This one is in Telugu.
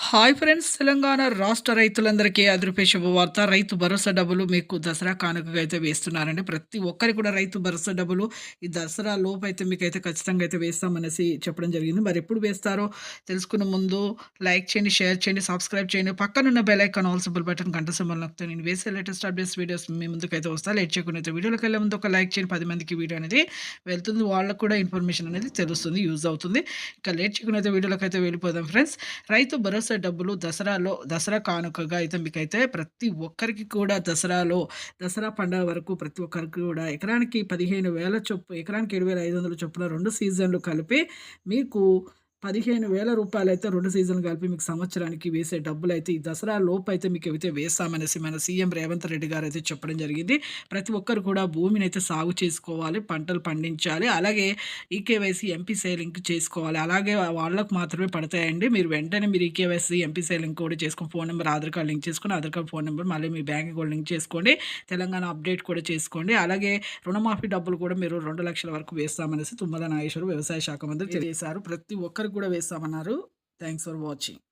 Hi friends! తెలంగాణ రాష్ట్ర రైతులందరికీ అదిరిపే శుభవార్త. రైతు భరోసా డబ్బులు మీకు దసరా కానుకగా అయితే వేస్తున్నారండి. ప్రతి ఒక్కరికి కూడా రైతు భరోసా డబ్బులు ఈ దసరా లోపైతే మీకైతే ఖచ్చితంగా అయితే వేస్తామనేసి చెప్పడం జరిగింది. మరెప్పుడు వేస్తారో తెలుసుకునే ముందు లైక్ చేయండి, షేర్ చేయండి, సబ్స్క్రైబ్ చేయండి. పక్కనున్న bell icon all symbol button గంట సింబల్ నొక్కితే నేను వేసే లేటెస్ట్ అప్డేట్స్ వీడియోస్ మీ ముందుకైతే వస్తా. లేట్ చేయకుండా అయితే వీడియోలోకెళ్ళే ముందు ఒక లైక్ చేయండి. 10 మందికి వీడియో అనేది వెళ్తుంది. వాళ్ళకి కూడా ఇన్ఫర్మేషన్ అనేది తెలుస్తుంది. యూజ్ అవుతుంది. ఇక లేట్ చేయకుండా అయితే వీడియోలోకైతే వెళ్ళిపోదాం ఫ్రెండ్స్. రైతు భరోసా డబ్బులు దసరా కానుకగా అయితే మీకైతే ప్రతి ఒక్కరికి కూడా దసరా పండగ వరకు ప్రతి ఒక్కరికి కూడా ఎకరానికి 15,000 ఎకరానికి 7,500 చొప్పున 2 సీజన్లు కలిపి మీకు రూ. 15,000 అయితే 2 సీజన్లు కలిపి మీకు సంవత్సరానికి వేసే డబ్బులైతే ఈ దసరా లోపైతే మీకైతే వేస్తామనేసి మన సీఎం రేవంత్ రెడ్డి గారైతే చెప్పడం జరిగింది. ప్రతి ఒక్కరు కూడా భూమినైతే సాగు చేసుకోవాలి, పంటలు పండించాలి. అలాగే ఈకేవైసీ, ఎంపీసీ లింక్ చేసుకోవాలి. అలాగే వాళ్ళకి మాత్రమే పడతాయండి. మీరు వెంటనే మీరు ఈకేవైసీ, ఎంపీసీ లింక్ కూడా చేసుకొని phone number, Aadhaar card link చేసుకొని, ఆధార్ కార్డ్, ఫోన్ నెంబర్ మళ్ళీ మీ బ్యాంక్‌కి కూడా లింక్ చేసుకోండి. తెలంగాణ అప్డేట్ కూడా చేసుకోండి. అలాగే రుణమాఫీ డబ్బులు కూడా మీరు 2,00,000 వరకు వేస్తామనేసి తుమ్మల నాగేశ్వరరావు వ్యవసాయ శాఖ మంత్రి తెలియజేశారు. ప్రతి ఒక్కరికి కూడా వేస్తామన్నారు. Thanks for watching.